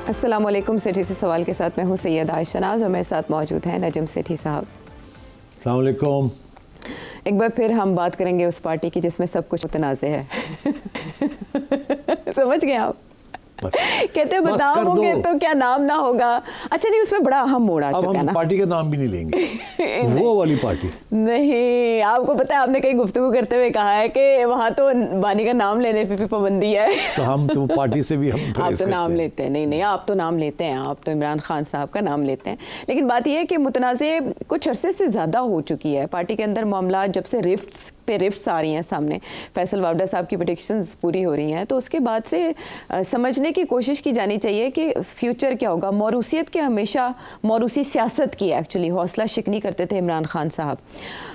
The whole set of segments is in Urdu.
السلام علیکم. سیٹھی سے سوال کے ساتھ میں ہوں سید عائشہ ناز اور میرے ساتھ موجود ہیں نجم سیٹھی صاحب. السلام علیکم. ایک بار پھر ہم بات کریں گے اس پارٹی کی جس میں سب کچھ متنازع ہے. سمجھ گئے آپ؟ کہتے ہیں بتاؤ گے تو کیا نام نہ ہوگا. اچھا نہیں, اس میں بڑا اہم موڑ آ چکا ہے نا. اب ہم پارٹی کا نام بھی نہیں لیں گے. وہ والی پارٹی نہیں, آپ کو پتا ہے آپ نے کہیں گفتگو کرتے ہوئے کہا ہے کہ وہاں تو بانی کا نام لینے پہ بھی پابندی ہے. تو ہم تو پارٹی سے بھی ہم آپ تو نام لیتے ہیں. نہیں آپ تو نام لیتے ہیں, آپ تو عمران خان صاحب کا نام لیتے ہیں. لیکن بات یہ ہے کہ متنازع کچھ عرصے سے زیادہ ہو چکی ہے پارٹی کے اندر. معاملات جب سے رفٹس پہ رفٹس آ رہی ہیں سامنے, فیصل واوڈہ صاحب کی پریڈکشنز پوری ہو رہی ہیں, تو اس کے بعد سے سمجھنے کی کوشش کی جانی چاہیے کہ فیوچر کیا ہوگا. موروثیت کے ہمیشہ موروثی سیاست کی ایکچولی حوصلہ شکنی کرتے تھے عمران خان صاحب,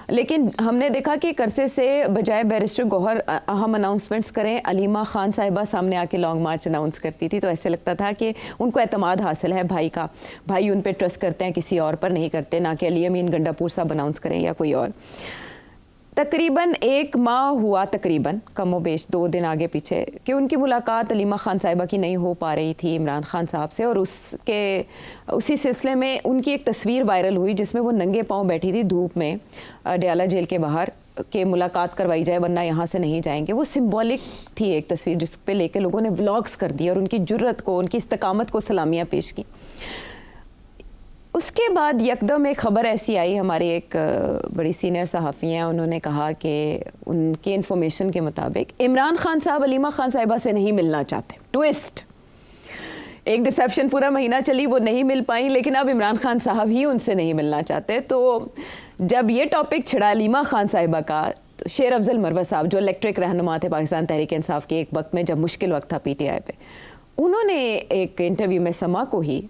لیکن ہم نے دیکھا کہ عرصے سے بجائے بیرسٹر گوہر اہم اناؤنسمنٹس کریں, علیمہ خان صاحبہ سامنے آ کے لانگ مارچ اناؤنس کرتی تھی, تو ایسے لگتا تھا کہ ان کو اعتماد حاصل ہے بھائی کا, بھائی ان پہ ٹرسٹ کرتے ہیں, کسی اور پر نہیں کرتے, نہ کہ علی امین گنڈا پور صاحب اناؤنس کریں یا کوئی اور. تقریباً 1 ماہ ہوا, تقریباً کم و بیش 2 دن آگے پیچھے, کہ ان کی ملاقات علیمہ خان صاحبہ کی نہیں ہو پا رہی تھی عمران خان صاحب سے, اور اسی سلسلے میں ان کی ایک تصویر وائرل ہوئی جس میں وہ ننگے پاؤں بیٹھی تھی دھوپ میں ڈیالہ جیل کے باہر کہ ملاقات کروائی جائے ورنہ یہاں سے نہیں جائیں گے. وہ سمبولک تھی ایک تصویر جس پہ لے کے لوگوں نے ولاگز کر دی اور ان کی جرت کو, ان کی استقامت کو سلامیاں پیش کی. اس کے بعد یکدم ایک خبر ایسی آئی, ہماری ایک بڑی سینئر صحافی ہیں, انہوں نے کہا کہ ان کی انفارمیشن کے مطابق عمران خان صاحب علیمہ خان صاحبہ سے نہیں ملنا چاہتے. ٹویسٹ, ایک ڈسیپشن پورا مہینہ چلی, وہ نہیں مل پائیں, لیکن اب عمران خان صاحب ہی ان سے نہیں ملنا چاہتے. تو جب یہ ٹاپک چھڑا علیمہ خان صاحبہ کا, تو شیر افضل مروہ صاحب جو الیکٹرک رہنما تھے پاکستان تحریک انصاف کے ایک وقت میں جب مشکل وقت تھا پی ٹی آئی پہ, انہوں نے ایک انٹرویو میں سما کو ہی,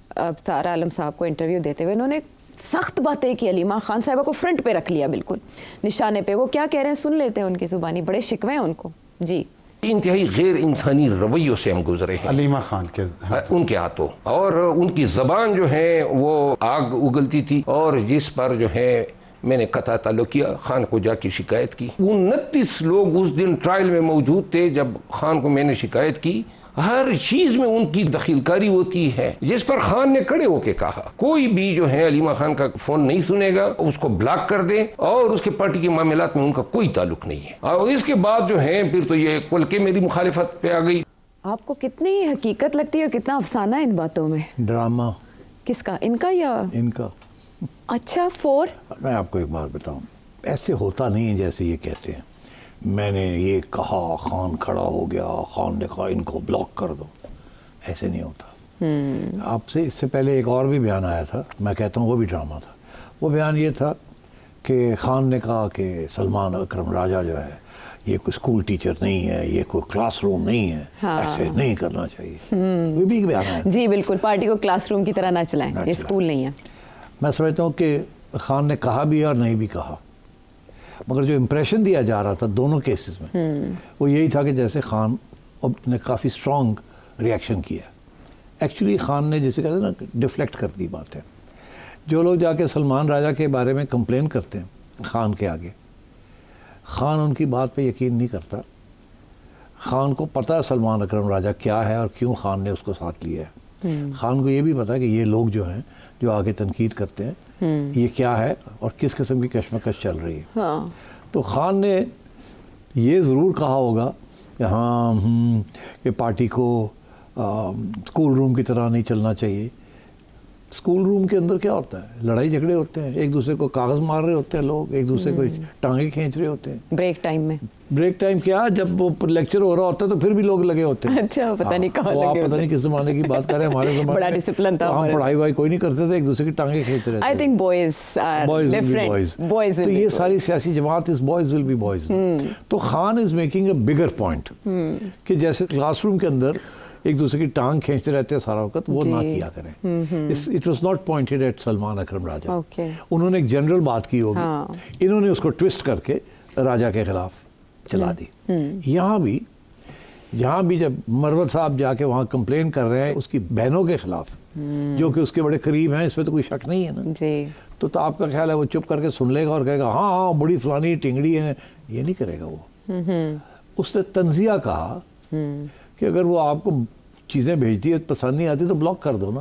سارا عالم صاحب کو انٹرویو دیتے ہوئے انہوں نے سخت باتیں کی علیمہ خان صاحبہ کو فرنٹ پہ رکھ لیا, بالکل نشانے پہ. وہ کیا کہہ رہے ہیں سن لیتے ہیں ان کی زبانی, بڑے شکوے ہیں ان کو. جی, انتہائی غیر انسانی رویوں سے ہم گزرے ہیں علیمہ خان کے ان کے ہاتھوں, اور ان کی زبان جو ہے وہ آگ اگلتی تھی, اور جس پر جو ہے میں نے قطع تعلق کیا, خان کو جا کے شکایت کی. 29 لوگ اس دن ٹرائل میں موجود تھے جب خان کو میں نے شکایت کی. ہر چیز میں ان کی دخیلکاری ہوتی ہے, جس پر خان نے کھڑے ہو کے کہا کوئی بھی جو ہے علیمہ خان کا فون نہیں سنے گا, اس کو بلاک کر دے, اور اس کے پارٹی کے معاملات میں ان کا کوئی تعلق نہیں ہے. اور اس کے بعد جو ہے پھر تو یہ کل کے میری مخالفت پہ آ گئی. آپ کو کتنی حقیقت لگتی ہے اور کتنا افسانہ ان باتوں میں؟ ڈرامہ کس کا, ان کا یا ان کا؟ اچھا, میں آپ کو ایک بات بتاؤں, ایسے ہوتا نہیں ہے جیسے یہ کہتے ہیں. میں نے یہ کہا, خان کھڑا ہو گیا, خان نے کہا ان کو بلاک کر دو. ایسے نہیں ہوتا. آپ سے اس سے پہلے ایک اور بھی بیان آیا تھا, میں کہتا ہوں وہ بھی ڈرامہ تھا. وہ بیان یہ تھا کہ خان نے کہا کہ سلمان اکرم راجہ جو ہے یہ کوئی اسکول ٹیچر نہیں ہے, یہ کوئی کلاس روم نہیں ہے, ایسے نہیں کرنا چاہیے. وہ بھی ایک بیان آیا. جی بالکل, پارٹی کو کلاس روم کی طرح نہ چلائیں, یہ اسکول نہیں ہے. میں سمجھتا ہوں کہ خان نے کہا بھی اور نہیں بھی کہا, مگر جو امپریشن دیا جا رہا تھا دونوں کیسز میں وہ یہی تھا کہ جیسے خان نے کافی اسٹرانگ ریئیکشن کیا. ایکچولی خان نے جیسے کہتے ہیں نا ڈیفلیکٹ کر دی باتیں. جو لوگ جا کے سلمان راجہ کے بارے میں کمپلین کرتے ہیں خان کے آگے, خان ان کی بات پہ یقین نہیں کرتا. خان کو پتہ ہے سلمان اکرم راجہ کیا ہے اور کیوں خان نے اس کو ساتھ لیا ہے. خان کو یہ بھی پتا کہ یہ لوگ جو ہیں جو آگے تنقید کرتے ہیں یہ کیا ہے اور کس قسم کی کشمکش چل رہی ہے. تو خان نے یہ ضرور کہا ہوگا کہ ہاں کہ پارٹی کو اسکول روم کی طرح نہیں چلنا چاہیے. اسکول روم کے اندر کیا ہوتا ہے, لڑائی جھگڑے ہوتے ہیں, ایک دوسرے کو کاغذ مار رہے ہوتے ہیں لوگ, ایک دوسرے کو ٹانگیں کھینچ رہے ہوتے ہیں. بریک ٹائم میں, بریک ٹائم کیا, جب وہ لیکچر ہو رہا ہوتا ہے تو پھر بھی لوگ لگے ہوتے ہیں. اچھا, پتہ نہیں کہاں لگے. آپ پتہ نہیں کس زمانے کی بات کر رہے ہیں. ہمارے زمانے بڑا ڈسپلن تھا, ہم پڑھائی وائی کوئی نہیں کرتے تھے, ایک دوسرے کی ٹانگیں کھینچتے رہتے. I think boys تو یہ ساری سیاسی جماعت اس boys will be boys. تو Khan is making a bigger point کہ جیسے کلاس روم کے اندر ایک دوسرے کی ٹانگ کھینچتے رہتے ہیں سارا وقت, وہ نہ کیا کریں. It was not pointed at Salman Akram Raja. انہوں نے ایک جنرل بات کی ہوگی, انہوں نے اس کو ٹوسٹ کر کے راجہ کے خلاف چلا دی. یہاں بھی جب مروت صاحب جا کے وہاں کمپلین کر رہے ہیں اس کی بہنوں کے خلاف جو کہ اس کے بڑے قریب ہیں, اس میں تو کوئی شک نہیں ہے نا. تو آپ کا خیال ہے وہ چپ کر کے سن لے گا اور کہے گا ہاں ہاں بڑی فلانی ٹنگڑی ہے؟ یہ نہیں کرے گا وہ. اس نے تنزیہ کہا کہ اگر وہ آپ کو چیزیں بھیجتی ہے پسند نہیں آتی تو بلاک کر دو نا.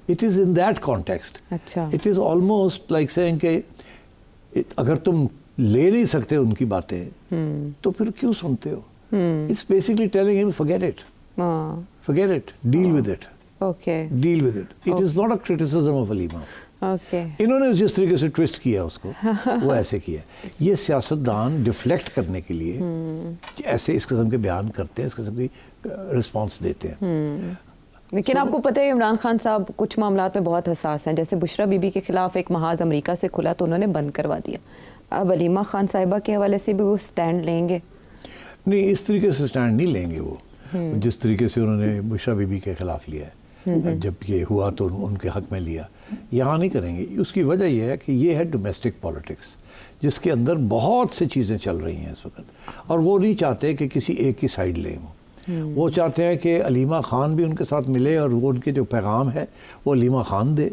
It is in that context. اچھا. It is almost like seeing کہ اگر تم لے نہیں سکتے ان کی باتیں تو پھر کیوں سنتے ہو. اٹس بیسکلی ٹیلنگ ہم forget it, forget it, deal with it, okay. deal with it. It is not a criticism of Halima. Okay. انہوں نے جس طریقے سے ٹویسٹ کیا اس کو وہ ایسے کیا. یہ سیاستدان ڈیفلیکٹ کرنے کے لیے ایسے اس قسم کے بیان کرتے ہیں, اس قسم کی رسپانس دیتے ہیں. لیکن آپ کو پتہ ہے عمران خان صاحب کچھ معاملات میں بہت حساس ہیں. جیسے بشرا بی بی کے خلاف ایک محاذ امریکہ سے کھلا تو انہوں نے بند کروا دیا. اب علیمہ خان صاحبہ کے حوالے سے بھی وہ سٹینڈ لیں گے؟ نہیں, اس طریقے سے سٹینڈ نہیں لیں گے وہ, جس طریقے سے انہوں نے بشرا بی بی کے خلاف لیا ہے. جب یہ ہوا تو ان کے حق میں لیا, یہاں نہیں کریں گے. اس کی وجہ یہ ہے کہ یہ ہے ڈومیسٹک پالیٹکس جس کے اندر بہت سی چیزیں چل رہی ہیں اس وقت, اور وہ نہیں چاہتے کہ کسی ایک کی سائیڈ لیں. وہ چاہتے ہیں کہ علیمہ خان بھی ان کے ساتھ ملے اور وہ ان کے جو پیغام ہے وہ علیمہ خان دے.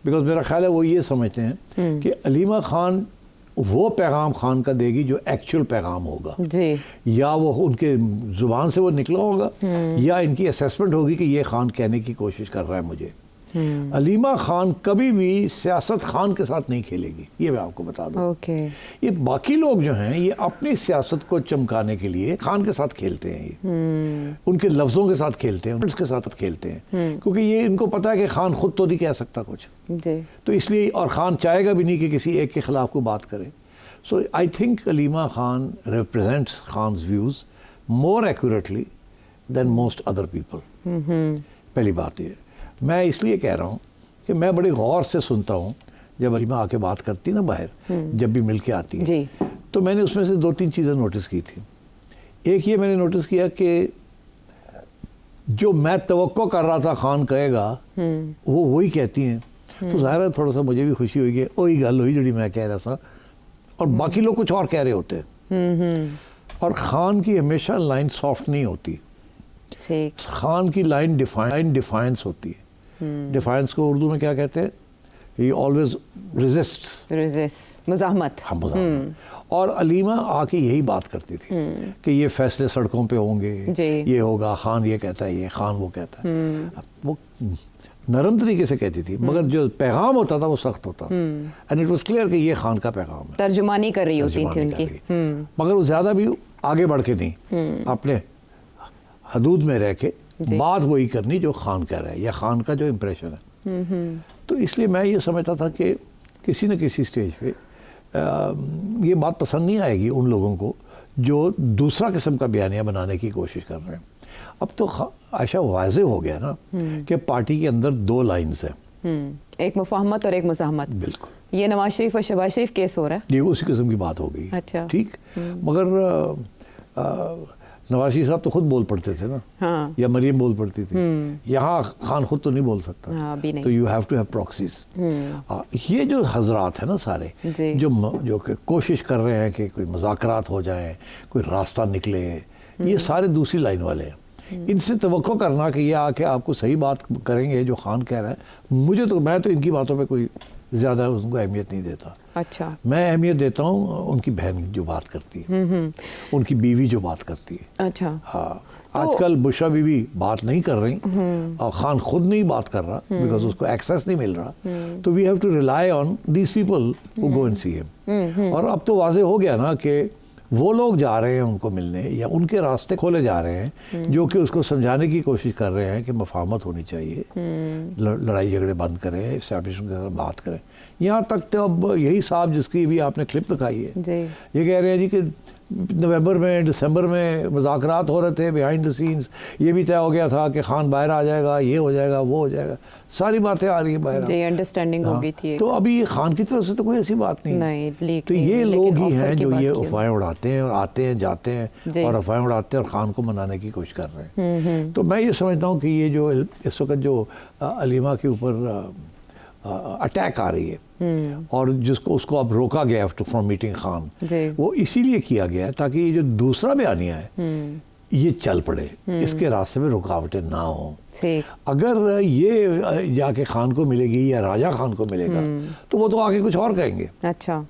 بیکاز میرا خیال ہے وہ یہ سمجھتے ہیں کہ علیمہ خان وہ پیغام خان کا دے گی جو ایکچول پیغام ہوگا, جی, یا وہ ان کے زبان سے وہ نکلا ہوگا, یا ان کی اسیسمنٹ ہوگی کہ یہ خان کہنے کی کوشش کر رہا ہے مجھے. علیمہ خان کبھی بھی سیاست خان کے ساتھ نہیں کھیلے گی, یہ میں آپ کو بتا دوں. اوکے. یہ باقی لوگ جو ہیں یہ اپنی سیاست کو چمکانے کے لیے خان کے ساتھ کھیلتے ہیں, یہ ان کے لفظوں کے ساتھ کھیلتے ہیں, اس کے ساتھ کھیلتے ہیں, کیونکہ یہ ان کو پتا ہے کہ خان خود تو نہیں کہہ سکتا کچھ, جی, تو اس لیے, اور خان چاہے گا بھی نہیں کہ کسی ایک کے خلاف کوئی بات کرے. So I think Aleema Khan represents Khan's views more accurately than most other people. پہلی بات یہ میں اس لیے کہہ رہا ہوں کہ میں بڑے غور سے سنتا ہوں جب علیمہ آ کے بات کرتی نا باہر, جب بھی مل کے آتی ہے, جی, تو میں نے اس میں سے 2-3 چیزیں نوٹس کی تھی. ایک یہ میں نے نوٹس کیا کہ جو میں توقع کر رہا تھا خان کہے گا وہ وہی کہتی ہیں. تو ظاہر ہے تھوڑا سا مجھے بھی خوشی ہوئی کہ وہی گل ہوئی جڑی میں کہہ رہا تھا, اور باقی لوگ کچھ اور کہہ رہے ہوتے ہیں. اور خان کی ہمیشہ لائن سافٹ نہیں ہوتی, خان کی لائن ڈیفائنس ہوتی ہے. ڈیفائنس کو اردو میں کیا کہتے ہیں؟ ہی آلویز ریزسٹ, مزاحمت. ہاں, مزاحمت. اور علیمہ آ کے یہی بات کرتی تھی کہ یہ فیصلے سڑکوں پہ ہوں گے, یہ ہوگا, خان یہ کہتا ہے, یہ خان وہ کہتا ہے. وہ نرم طریقے سے کہتی تھی, مگر جو پیغام ہوتا تھا وہ سخت ہوتا. اینڈ اٹ واز کلیئر کہ یہ خان کا پیغام ہے. ترجمانی کر رہی ہوتی تھی ان کی, مگر وہ زیادہ بھی آگے بڑھ کے نہیں, اپنے حدود میں رہ کے بات وہی کرنی جو خان کہہ رہا ہے یا خان کا جو امپریشن ہے. تو اس لیے میں یہ سمجھتا تھا کہ کسی نہ کسی سٹیج پہ یہ بات پسند نہیں آئے گی ان لوگوں کو جو دوسرا قسم کا بیانیہ بنانے کی کوشش کر رہے ہیں. اب تو عائشہ واضح ہو گیا نا کہ پارٹی کے اندر 2 لائنز ہیں, ایک مفاہمت اور ایک مزاحمت. بالکل. یہ نواز شریف اور شہباز شریف کیس ہو رہا ہے, یہ اسی قسم کی بات ہو گئی. اچھا, ٹھیک. مگر نواز شریف صاحب تو خود بول پڑتے تھے نا, یا مریم بول پڑتی تھی. یہاں خان خود تو نہیں بول سکتا, تو you have to have proxies. یہ جو حضرات ہیں نا سارے, جو کوشش کر رہے ہیں کہ کوئی مذاکرات ہو جائیں, کوئی راستہ نکلے, یہ سارے دوسری لائن والے ہیں. ان سے توقع کرنا کہ یہ آ کے آپ کو صحیح بات کریں گے جو خان کہہ رہا ہے, میں تو ان کی باتوں پہ کوئی زیادہ ان کو اہمیت نہیں دیتا. اچھا. میں اہمیت دیتا ہوں ان کی بہن جو بات کرتی ہے, ان کی بیوی جو بات کرتی ہے. اچھا. ہاں, آج کل بشرا بیوی بات نہیں کر رہی اور خان خود نہیں بات کر رہا بیکاز اس کو ایکسیس نہیں مل رہا. تو we have to rely on these people who go and see them. اور اب تو واضح ہو گیا نا کہ وہ لوگ جا رہے ہیں ان کو ملنے, یا ان کے راستے کھولے جا رہے ہیں جو کہ اس کو سمجھانے کی کوشش کر رہے ہیں کہ مفاہمت ہونی چاہیے, لڑائی جھگڑے بند کریں, اسٹیبلشمنٹ کے ساتھ بات کریں. یہاں تک تو اب یہی صاحب جس کی بھی آپ نے کلپ دکھائی ہے, یہ کہہ رہے ہیں جی کہ نومبر میں دسمبر میں مذاکرات ہو رہے تھے بیہائنڈ دا سینس, یہ بھی طے ہو گیا تھا کہ خان باہر آ جائے گا, یہ ہو جائے گا, وہ ہو جائے گا, ساری باتیں آ رہی ہیں باہر. جی, انڈرسٹینڈنگ ہو گئی تھی. تو ابھی یہ خان کی طرف سے تو کوئی ایسی بات نہیں. تو یہ لوگ ہی ہیں جو یہ افواہیں اڑاتے ہیں اور آتے ہیں جاتے ہیں اور افواہیں اڑاتے ہیں اور خان کو منانے کی کوشش کر رہے ہیں. تو میں یہ سمجھتا ہوں کہ یہ جو اس وقت جو علیمہ کے اوپر اٹیک آ رہی ہے اور جس کو اس کو اب روکا گیا فرام میٹنگ خان, وہ اسی لیے کیا گیا تاکہ یہ جو دوسرا بیانیہ ہے یہ چل پڑے, اس کے راستے میں رکاوٹیں نہ ہوں. اگر یہ جا کے خان کو ملے گی یا راجہ خان کو ملے گا تو وہ تو آگے کچھ اور کہیں گے. اچھا.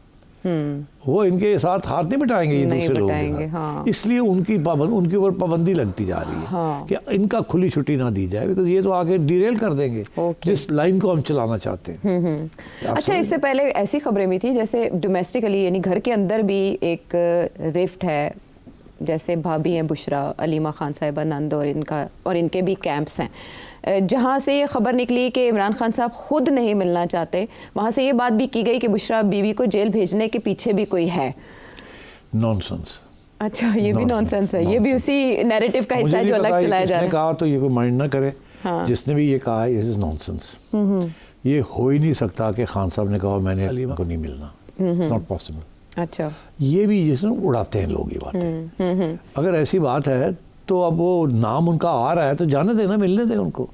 وہ ان کے ساتھ ہاتھ نہیں بٹائیں گے یہ نہیں دوسرے لوگوں بٹائیں کے گے، ساتھ. ہاں. اس لیے ان کی اوپر پابندی لگتی جا رہی ہے کہ ان کا کھلی چھٹی نہ دی جائے، بیکاز یہ تو آگے ڈیریل کر دیں گے جس لائن کو ہم چلانا چاہتے ہیں. اچھا، اس سے پہلے ایسی خبریں بھی تھیں جیسے ڈومیسٹکلی یعنی گھر کے اندر بھی ایک رفٹ ہے، جیسے بھابھی ہیں بشرا علیمہ خان صاحبہ نند اور ان کے بھی کیمپس ہیں، جہاں سے یہ خبر نکلی کہ عمران خان صاحب خود نہیں ملنا چاہتے. وہاں سے یہ بات بھی کی گئی کہ بشرا بیوی کو جیل بھیجنے کے پیچھے بھی کوئی ہے. نان سنس. اچھا، یہ بھی نان سینس ہے، یہ بھی اسی نیریٹو کا حصہ ہے جو الگ چلایا جا رہا ہے. کہا تو یہ کوئی مائنڈ نہ کرے، جس نے بھی یہ کہا یہ از نان سنس. یہ ہو ہی نہیں سکتا کہ خان صاحب نے کہا میں نے علیمہ کو نہیں ملنا. It's not possible. اچھا، یہ بھی جس میں اڑاتے ہیں لوگ یہ باتیں. اگر ایسی بات ہے تو اب وہ نام ان کا آ رہا ہے تو جانے دیں نا، ملنے دیں ان کو.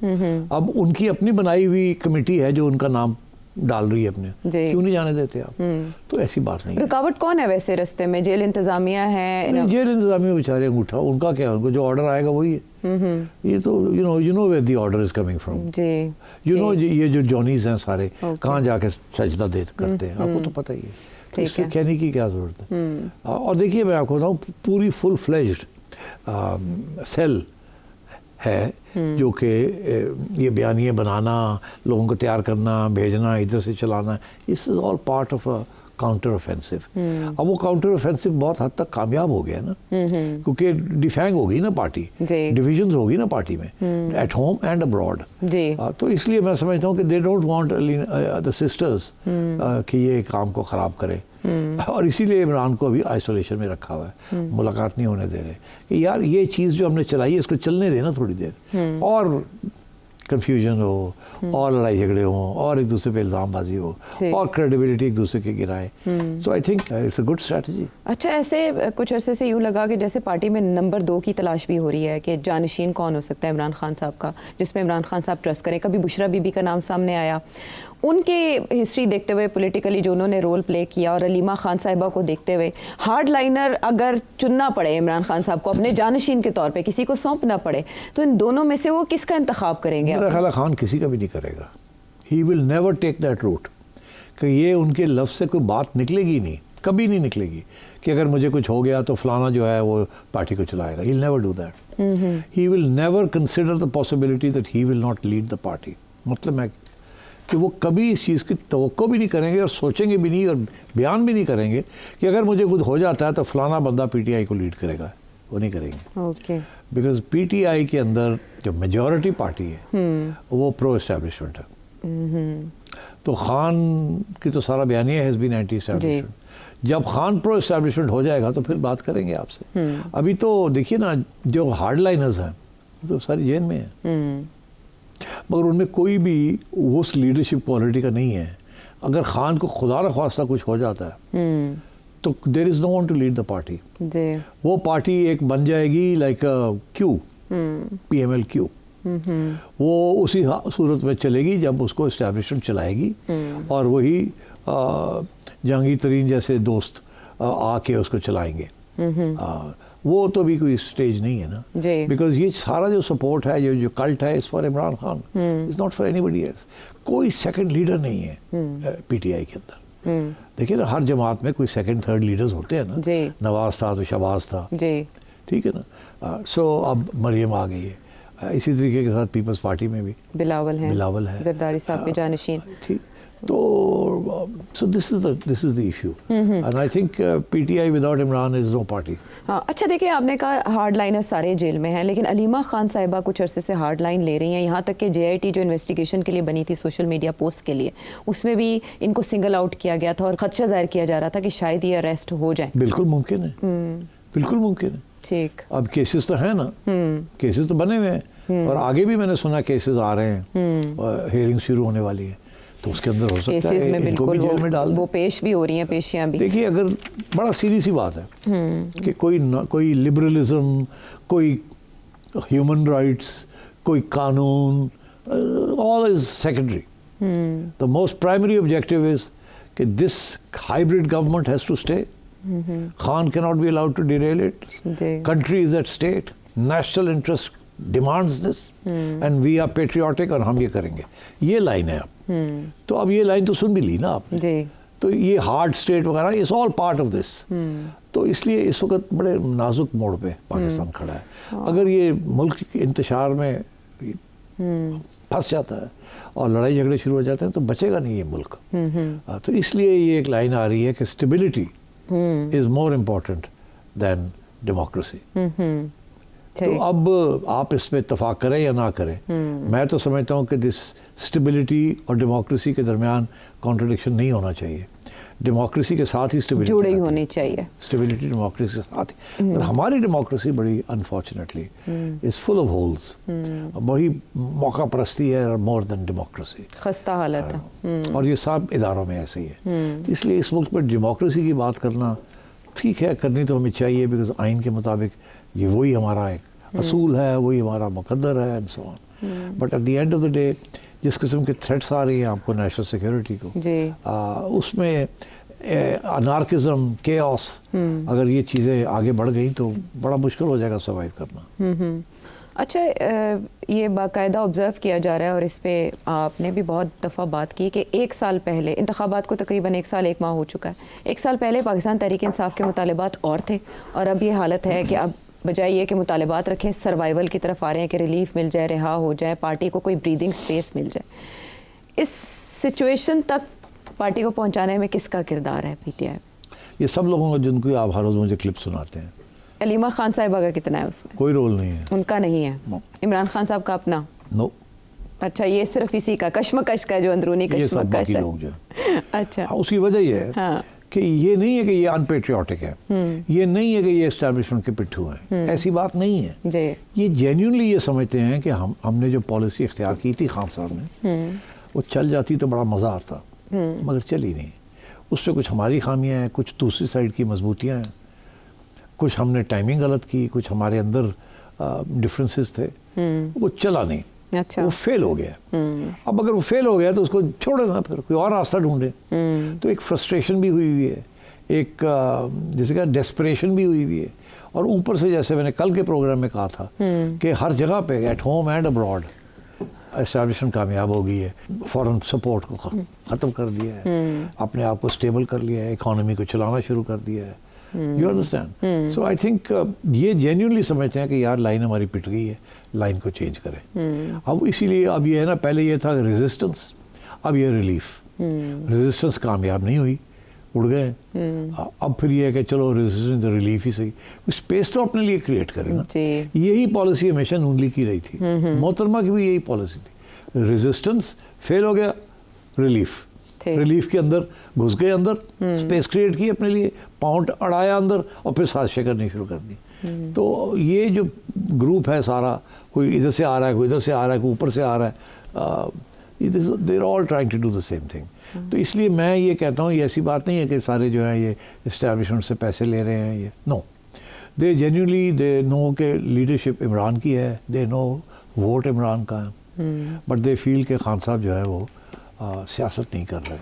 اب ان کی اپنی بنائی ہوئی کمیٹی ہے جو ان کا نام ڈال رہی ہے اپنے، کیوں نہیں جانے دیتے آپ؟ تو ایسی بات نہیں ہے. رکاوٹ کون ہے ویسے رستے میں؟ جیل انتظامیہ ہے؟ جیل انتظامیہ بیچارے انگوٹھا، ان کا کیا، ان کو جو آرڈر آئے گا وہی ہے. یہ تو you know where the order is coming from. جی، یو نو یہ جو جونیز ہیں سارے کہاں جا کے سجدہ کرتے ہیں، آپ کو تو پتہ ہی ہے. تو اس سے کہنے کی کیا ضرورت ہے؟ اور دیکھیے میں آپ کو بتاؤں پوری فل فلیجڈ سیل ہے جو کہ یہ بیانیے بنانا، لوگوں کو تیار کرنا، بھیجنا، ادھر سے چلانا، اس is all part of counter offensive. اب وہ کاؤنٹر اوفینسو بہت حد تک کامیاب ہو گیا نا، کیونکہ ڈیفینگ ہوگی نا پارٹی، ڈویژنز ہوگی نا پارٹی میں، ایٹ ہوم اینڈ ابراڈ. تو اس لیے میں سمجھتا ہوں کہ they don't want the sisters کہ یہ کام کو خراب کرے. اور اسی لیے عمران کو ابھی آئسولیشن میں رکھا ہوا ہے، ملاقات نہیں ہونے دے رہے کہ یار یہ چیز جو ہم نے چلائی ہے اس کو چلنے دینا تھوڑی دیر، اور کنفیوژن ہو اور لڑائی جھگڑے ہوں اور ایک دوسرے پہ الزام بازی ہو اور کریڈیبلٹی ایک دوسرے کے گرائے. So I think it's a good strategy. اچھا، ایسے کچھ عرصے سے یوں لگا کہ جیسے پارٹی میں نمبر 2 کی تلاش بھی ہو رہی ہے کہ جانشین کون ہو سکتا ہے عمران خان صاحب کا، جس میں عمران خان صاحب ٹرسٹ کریں. کبھی بشرا بی بی کا نام سامنے آیا، ان کے ہسٹری دیکھتے ہوئے پولیٹیکلی جو انہوں نے رول پلے کیا، اور علیمہ خان صاحبہ کو دیکھتے ہوئے ہارڈ لائنر اگر چننا پڑے عمران خان صاحب کو اپنے جانشین کے طور پہ، کسی کو سونپنا پڑے، تو ان دونوں میں سے وہ کس کا انتخاب کریں گے؟ میرا خیال ہے خان کسی کا بھی نہیں کرے گا. He will never take that route کہ یہ ان کے لفظ سے کوئی بات نکلے گی نہیں، کبھی نہیں نکلے گی کہ اگر مجھے کچھ ہو گیا تو فلانا جو ہے وہ پارٹی کو چلائے گا. He will never do that. He will never consider the possibility that he will not lead the party. مطلب ہے کہ وہ کبھی اس چیز کی توقع بھی نہیں کریں گے اور سوچیں گے بھی نہیں اور بیان بھی نہیں کریں گے کہ اگر مجھے کچھ ہو جاتا ہے تو فلانا بندہ پی ٹی آئی کو لیڈ کرے گا. وہ نہیں کریں گے. بیکاز پی ٹی آئی کے اندر جو میجورٹی پارٹی ہے وہ پرو اسٹیبلشمنٹ ہے. تو خان کی تو سارا بیانیہ ہیز بین اینٹی اسٹیبلشمنٹ. جب خان پرو اسٹیبلشمنٹ ہو جائے گا تو پھر بات کریں گے آپ سے. ابھی تو دیکھیے نا جو ہارڈ لائنرز ہیں تو ساری جیل میں ہیں، مگر ان میں کوئی بھی اس لیڈرشپ کوالٹی کا نہیں ہے. اگر خان کو خدا نخواستہ کچھ ہو جاتا ہے تو there is no one to lead the party. وہ پارٹی ایک بن جائے گی like Q, P M L Q. وہ اسی صورت میں چلے گی جب اس کو اسٹیبلشمنٹ چلائے گی، اور وہی جہانگیر ترین جیسے دوست آ کے اس کو چلائیں گے. وہ تو بھی کوئی سٹیج نہیں ہے نا، بیکاز یہ سارا جو سپورٹ ہے، جو کلٹ ہے، is for Imran Khan, is not for anybody else. کوئی سیکنڈ لیڈر نہیں ہے پی ٹی آئی کے اندر. دیکھیے نا ہر جماعت میں کوئی سیکنڈ تھرڈ لیڈرز ہوتے ہیں نا. نواز تھا تو شہباز تھا، ٹھیک ہے نا. سو اب مریم آ گئی ہے. اسی طریقے کے ساتھ پیپلز پارٹی میں بھی بلاول ہے، زرداری صاحب کے جانشین. ٹھیک. تو so this is the issue. And I think PTI without Imran is no party. اچھا دیکھیں، آپ نے کہا ہارڈ لائنر سارے جیل میں ہیں، لیکن علیمہ خان صاحبہ کچھ عرصے سے ہارڈ لائن لے رہی ہیں. یہاں تک کہ جے آئی ٹی جو انویسٹیگیشن کے لیے بنی تھی سوشل میڈیا پوسٹ کے لیے، اس میں بھی ان کو سنگل آؤٹ کیا گیا تھا اور خدشہ ظاہر کیا جا رہا تھا کہ شاید یہ اریسٹ ہو جائیں. بالکل ممکن ہے، بالکل ممکن ہے. ٹھیک. اب کیسز تو ہیں نا، کیسز تو بنے ہوئے ہیں، اور آگے بھی میں نے سنا کیسز آ رہے ہیں، ہیئرنگ شروع ہونے والی ہے. تو اس کے اندر ہو سکتا ہے ان کو بھی جیل میں ڈال دیں. وہ پیش بھی ہو رہی ہیں، پیشیاں بھی. دیکھیے اگر بڑا سیدھی سی بات ہے کہ کوئی لبرلزم، کوئی ہیومن رائٹس، کوئی قانون، all is secondary. The most primary objective is کہ this hybrid government has to stay. Khan cannot be allowed to derail it. Country is at stake. National interest demands this. And we are patriotic اور ہم یہ کریں گے. یہ لائن ہے اب. تو اب یہ لائن تو سن بھی لی نا آپ نے. تو یہ ہارڈ اسٹیٹ وغیرہ it's all part of this. تو اس لیے اس وقت بڑے نازک موڑ پہ پاکستان کھڑا ہے. اگر یہ ملک کے انتشار میں پھنس جاتا ہے اور لڑائی جھگڑے شروع ہو جاتے ہیں تو بچے گا نہیں یہ ملک. تو اس لیے یہ ایک لائن آ رہی ہے کہ stability is more important than democracy. تو اب آپ اس میں اتفاق کریں یا نہ کریں, میں تو سمجھتا ہوں کہ دس اسٹیبلٹی اور ڈیموکریسی کے درمیان کانٹرڈکشن نہیں ہونا چاہیے. ڈیموکریسی کے ساتھ ہی اسٹیبلٹی جڑی ہونی چاہیے. اسٹیبلٹی ڈیموکریسی کے ساتھ ہی. اور ہماری ڈیموکریسی بڑی unfortunately is full of holes. بڑی موقع پرستی ہے مور دین ڈیموکریسی. خستہ حالت ہے. اور یہ سب اداروں میں ایسے ہی ہے. اس لیے اس ملک میں ڈیموکریسی کی بات کرنا ٹھیک ہے, کرنی تو ہمیں چاہیے, بیکاز آئین کے مطابق یہ وہی ہمارا ایک اصول ہے, وہی ہمارا مقدر ہے, and so on. But at the end of the day جس قسم کے تھریٹس آ رہی ہیں آپ کو نیشنل سیکیورٹی کو, اس میں انارکزم, کیوس, اگر یہ چیزیں آگے بڑھ گئیں تو بڑا مشکل ہو جائے گا سروائیو کرنا. اچھا, یہ باقاعدہ آبزرو کیا جا رہا ہے اور اس پہ آپ نے بھی بہت دفعہ بات کی کہ 1 سال پہلے انتخابات کو تقریباً 1 سال 1 ماہ ہو چکا ہے. 1 سال پہلے پاکستان تحریک انصاف کے مطالبات اور تھے, اور اب یہ حالت ہے کہ اب بجائے یہ کہ مطالبات رکھیں, سروائیول کی طرف آ رہے ہیں کہ ریلیف مل جائے, رہا ہو جائے, پارٹی کو کوئی بریدنگ سپیس مل جائے. اس سچویشن تک پارٹی کو پہنچانے میں کس کا کردار ہے پی ٹی آئی؟ یہ سب لوگوں کا جن کو آپ ہر روز مجھے کلپ سناتے ہیں. علیمہ خان صاحبہ کا کتنا ہے اس میں؟ کوئی رول نہیں ہے. ان کا نہیں ہے. عمران خان صاحب کا اپنا؟ نو. اچھا, یہ صرف اسی کا کشمکش کا جو اندرونی یہ سب کشمکش باقی ہے. لوگ جو اچھا, اس کی وجہ یہ ہے کہ یہ نہیں ہے کہ یہ ان پیٹریوٹک ہے, یہ نہیں ہے کہ یہ اسٹیبلشمنٹ کے پٹھو ہیں, ایسی بات نہیں ہے. یہ جینیونلی یہ سمجھتے ہیں کہ ہم نے جو پالیسی اختیار کی تھی خان صاحب نے, وہ چل جاتی تو بڑا مزہ آتا, مگر چلی نہیں. اس سے کچھ ہماری خامیاں ہیں, کچھ دوسری سائڈ کی مضبوطیاں ہیں, کچھ ہم نے ٹائمنگ غلط کی, کچھ ہمارے اندر ڈفرینسز تھے, وہ چلا نہیں. اچھا, وہ فیل ہو گیا. اب اگر وہ فیل ہو گیا تو اس کو چھوڑے نا, پھر کوئی اور راستہ ڈھونڈے. تو ایک فرسٹریشن بھی ہوئی ہے, ایک جیسے کہ ڈیسپریشن بھی ہوئی ہے, اور اوپر سے جیسے میں نے کل کے پروگرام میں کہا تھا کہ ہر جگہ پہ at home and abroad establishment کامیاب ہو گئی ہے, فورن سپورٹ کو ختم کر دیا ہے, اپنے آپ کو اسٹیبل کر لیا ہے, اکانومی کو چلانا شروع کر دیا ہے. You understand? So I think یہ جینیونلی سمجھتے ہیں کہ یار لائن ہماری پٹ گئی ہے, لائن کو چینج کریں. اب اسی لیے اب یہ ہے نا, پہلے یہ تھا ریزسٹنس, اب یہ ریلیف. ریزسٹنس کامیاب نہیں ہوئی, اڑ گئے. اب پھر یہ ہے کہ چلو ریزسٹنس ریلیف ہی صحیح, کچھ اسپیس تو اپنے لیے کریٹ کرے نا. یہی پالیسی ہمیشہ نون لیگ کی رہی تھی, محترمہ کی بھی یہی پالیسی تھی. ریزسٹنس فیل ہو گیا, ریلیف. ریلیف کے اندر گھس گئے, اندر اسپیس کریٹ کی اپنے لیے, پاؤنڈ اڑایا اندر, اور پھر سازشیں کرنی شروع کر دی. تو یہ جو گروپ ہے سارا, کوئی ادھر سے آ رہا ہے, کوئی ادھر سے آ رہا ہے, کوئی اوپر سے آ رہا ہے, they are all trying to do the same thing. تو اس لیے میں یہ کہتا ہوں, یہ ایسی بات نہیں ہے کہ سارے جو ہیں یہ اسٹیبلشمنٹ سے پیسے لے رہے ہیں. یہ نو, دے جینیونلی دے نو کہ لیڈرشپ عمران کی ہے, دے نو ووٹ عمران کا ہے, بٹ دے فیل کہ خان صاحب جو ہے وہ سیاست نہیں کر رہے,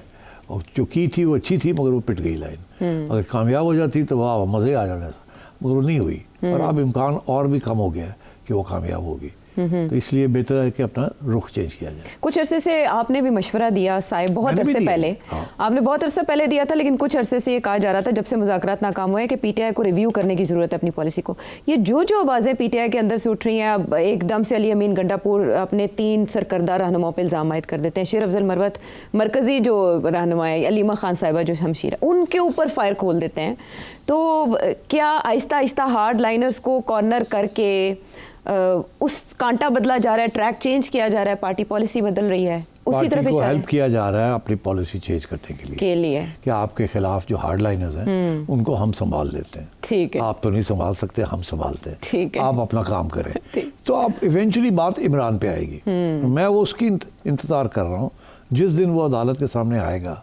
اور جو کی تھی وہ اچھی تھی مگر وہ پٹ گئی لائن. اگر کامیاب ہو جاتی تو واہ مزے آ جانا تھا, مگر وہ نہیں ہوئی, اور اب امکان اور بھی کم ہو گیا ہے کہ وہ کامیاب ہوگی. تو اس لیے بہتر ہے کہ اپنا رخ چینج کیا جائے. کچھ عرصے سے آپ نے بھی مشورہ دیا صاحب, بہت عرصے پہلے آپ نے بہت عرصہ پہلے دیا تھا, لیکن کچھ عرصے سے یہ کہا جا رہا تھا جب سے مذاکرات ناکام ہوئے کہ پی ٹی آئی کو ریویو کرنے کی ضرورت ہے اپنی پالیسی کو. یہ جو آوازیں پی ٹی آئی کے اندر سے اٹھ رہی ہیں, اب ایک دم سے علی امین گنڈا پور اپنے 3 سرکردہ رہنماؤں پہ الزام عائد کر دیتے ہیں. شیر افضل مروت مرکزی جو رہنما ہے, علیمہ خان صاحبہ جو شمشیر ہے, ان کے اوپر فائر کھول دیتے ہیں. تو کیا آہستہ آہستہ ہارڈ لائنرز کو کارنر کر کے اس کانٹا بدلا جا رہا ہے, ٹریک چینج کیا جا رہا ہے, پارٹی پالیسی بدل رہی ہے, اسی طرف پارٹی کو ہیلپ کیا جا رہا ہے اپنی پالیسی چینج کرنے کے لیے کہ آپ کے خلاف جو ہارڈ لائنرز ہیں ان کو ہم سنبھال لیتے ہیں. ٹھیک ہے, آپ تو نہیں سنبھال سکتے, ہم سنبھالتے ہیں, ٹھیک ہے, آپ اپنا کام کریں. تو اب ایونچولی بات عمران پہ آئے گی. میں وہ اس کی انتظار کر رہا ہوں, جس دن وہ عدالت کے سامنے آئے گا,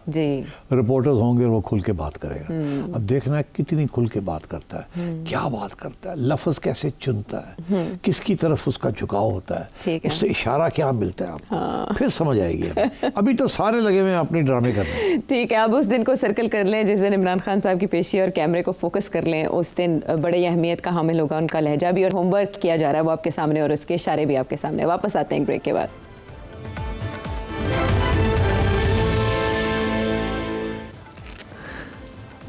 رپورٹرز ہوں گے, وہ کھل کے بات کرے گا. اب دیکھنا ہے کتنی کھل کے بات کرتا ہے, کیا بات کرتا ہے, لفظ کیسے چنتا ہے, کس کی طرف اس کا جھکاؤ ہوتا ہے, اس سے اشارہ کیا ملتا ہے آپ کو, پھر سمجھ آئے گی. ابھی تو سارے لگے ہوئے ہیں اپنے ڈرامے کرنے. ٹھیک ہے, اب اس دن کو سرکل کر لیں جس دن عمران خان صاحب کی پیشی اور کیمرے کو فوکس کر لیں. اس دن بڑی اہمیت کا حامل ہوگا, ان کا لہجہ بھی اور ہوم ورک کیا جا رہا ہے وہ آپ کے سامنے, اور اس کے اشارے بھی آپ کے سامنے. واپس آتے ہیں بریک کے بعد.